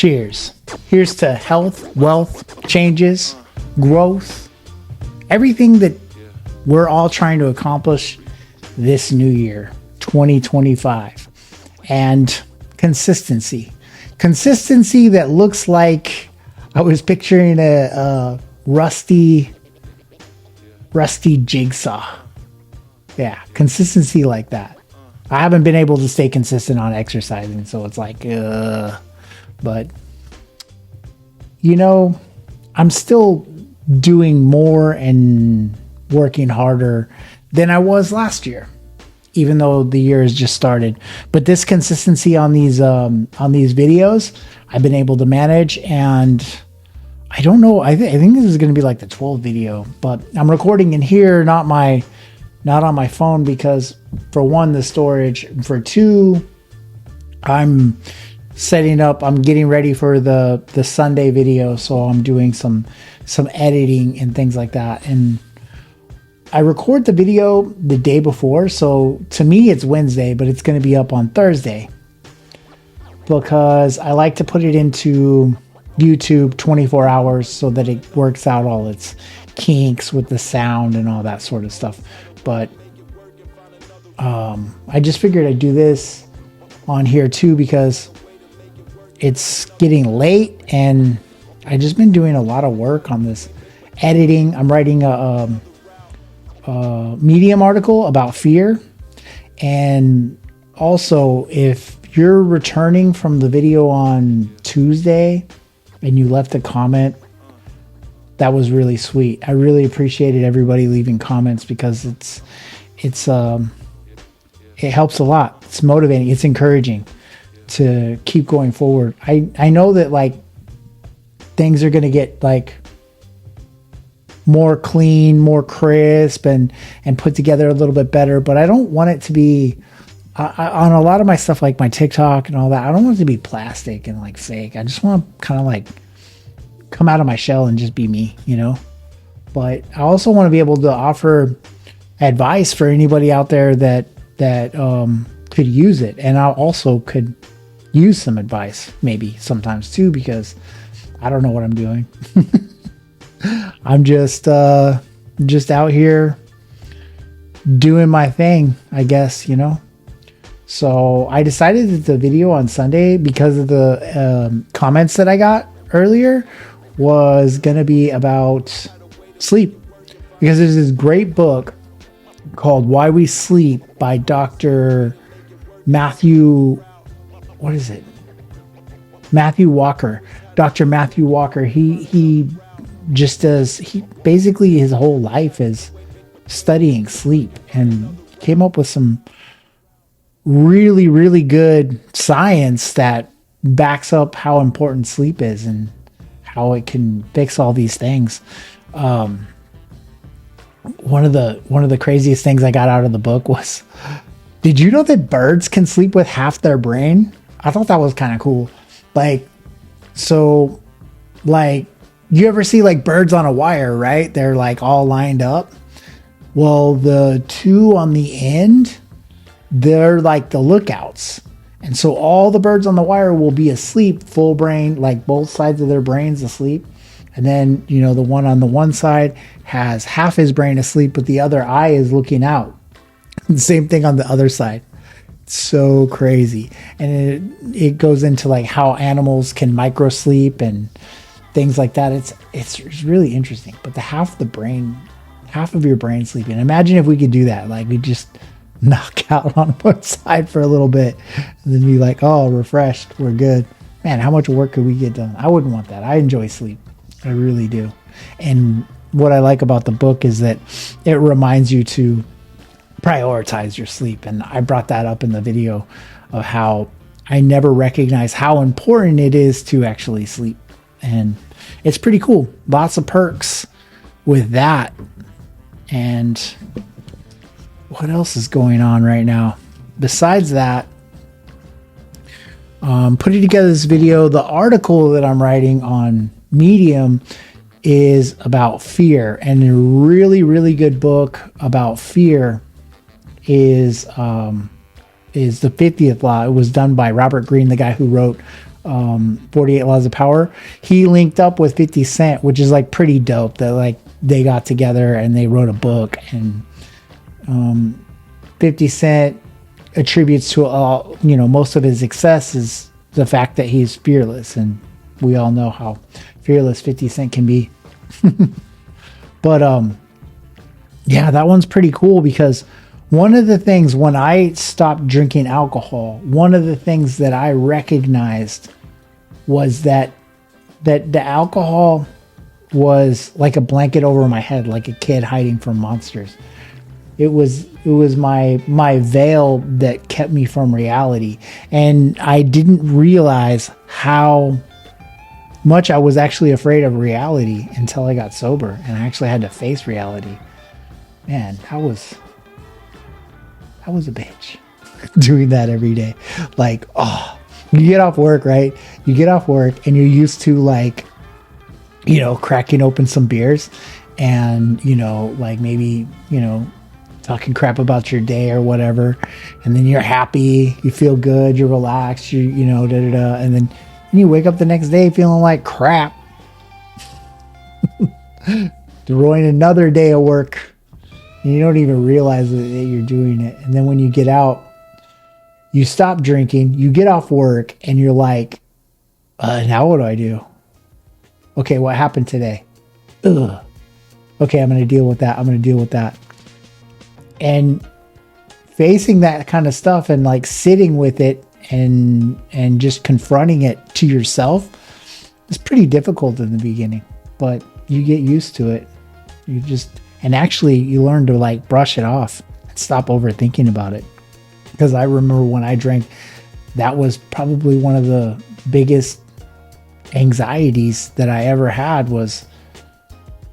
Cheers. Here's to health, wealth, changes, growth, everything that we're all trying to accomplish this new year, 2025. And consistency. Consistency that looks like I was picturing a rusty jigsaw. Yeah, consistency like that. I haven't been able to stay consistent on exercising, so it's like, but you know, I'm still doing more and working harder than I was last year, even though the year has just started. But this consistency on these videos, I've been able to manage, and I don't know. I think this is going to be like the 12th video, but I'm recording in here, not on my phone, because for one, the storage. For two, I'm setting up. I'm getting ready for the Sunday video, so I'm doing some editing and things like that. And I record the video the day before, so to me it's Wednesday, but it's going to be up on Thursday because I like to put it into YouTube 24 hours so that it works out all its kinks with the sound and all that sort of stuff. But I just figured I'd do this on here too because it's getting late and I just been doing a lot of work on this editing. I'm writing a Medium article about fear. And also, if you're returning from the video on Tuesday and you left a comment, that was really sweet. I really appreciated everybody leaving comments because it helps a lot. It's motivating. It's encouraging to keep going forward. I know that like things are going to get like more clean, more crisp, and put together a little bit better. But I don't want it to be on a lot of my stuff, like my TikTok and all that. I don't want it to be plastic and like fake. I just want to kind of like come out of my shell and just be me, you know. But I also want to be able to offer advice for anybody out there that could use it, and I also could use some advice maybe sometimes too, because I don't know what I'm doing. I'm just out here doing my thing, I guess, you know. So I decided that the video on Sunday, because of the comments that I got earlier, was going to be about sleep. Because there's this great book called Why We Sleep by Dr. Matthew Walker. Dr. Matthew Walker. He basically his whole life is studying sleep and came up with some really, really good science that backs up how important sleep is and how it can fix all these things. One of the craziest things I got out of the book was, did you know that birds can sleep with half their brain? I thought that was kind of cool. You ever see like birds on a wire, right? They're like all lined up. Well, the two on the end, they're like the lookouts. And so all the birds on the wire will be asleep, full brain, like both sides of their brains asleep. And then, you know, the one on the one side has half his brain asleep, but the other eye is looking out. Same thing on the other side. So crazy. And it goes into like how animals can micro sleep and things like that. It's really interesting. But the half of your brain sleeping. Imagine if we could do that. Like we just knock out on one side for a little bit and then be like, oh, refreshed, we're good. Man, how much work could we get done? I wouldn't want that. I enjoy sleep. I really do. And what I like about the book is that it reminds you to prioritize your sleep. And I brought that up in the video of how I never recognize how important it is to actually sleep. And it's pretty cool. Lots of perks with that. And what else is going on right now? Besides that, putting together this video, the article that I'm writing on Medium is about fear. And a really, really good book about fear is The 50th Law. It was done by Robert Greene, the guy who wrote 48 Laws of Power. He linked up with 50 Cent, which is like pretty dope that like they got together and they wrote a book. And 50 Cent attributes to all, most of his success is the fact that he's fearless, and we all know how fearless 50 Cent can be. But yeah, that one's pretty cool, because one of the things when I stopped drinking alcohol, one of the things that I recognized was that the alcohol was like a blanket over my head, like a kid hiding from monsters. It was my veil that kept me from reality. And I didn't realize how much I was actually afraid of reality until I got sober and I actually had to face reality. Man, I was a bitch doing that every day. Like, you get off work, right? You get off work and you're used to like, cracking open some beers and, like maybe, talking crap about your day or whatever. And then you're happy, you feel good, you're relaxed, and then you wake up the next day feeling like crap. Throwing another day of work. And you don't even realize that you're doing it. And then when you get out, you stop drinking, you get off work, and you're like, now what do I do? Okay, what happened today? Ugh. Okay, I'm going to deal with that. And facing that kind of stuff and like sitting with it and just confronting it to yourself is pretty difficult in the beginning, but you get used to it. And actually you learn to like brush it off and stop overthinking about it. Because I remember when I drank, that was probably one of the biggest anxieties that I ever had was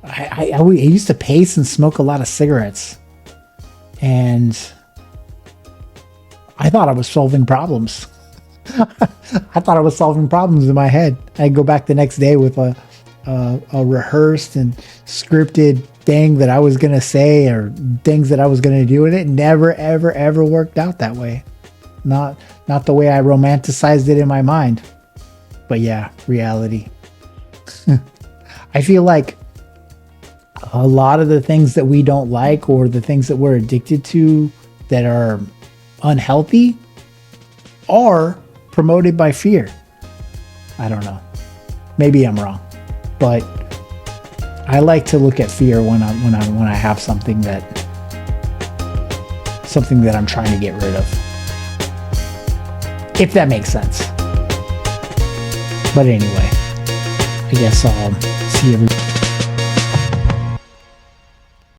I used to pace and smoke a lot of cigarettes. And I thought I was solving problems. I thought I was solving problems in my head. I'd go back the next day with a rehearsed and scripted thing that I was going to say or things that I was going to do, and it never, ever, ever worked out that way. Not the way I romanticized it in my mind. But yeah, reality. I feel like a lot of the things that we don't like or the things that we're addicted to that are unhealthy are promoted by fear. I don't know. Maybe I'm wrong, but I like to look at fear when I have something that I'm trying to get rid of. If that makes sense. But anyway, I guess I'll see everybody.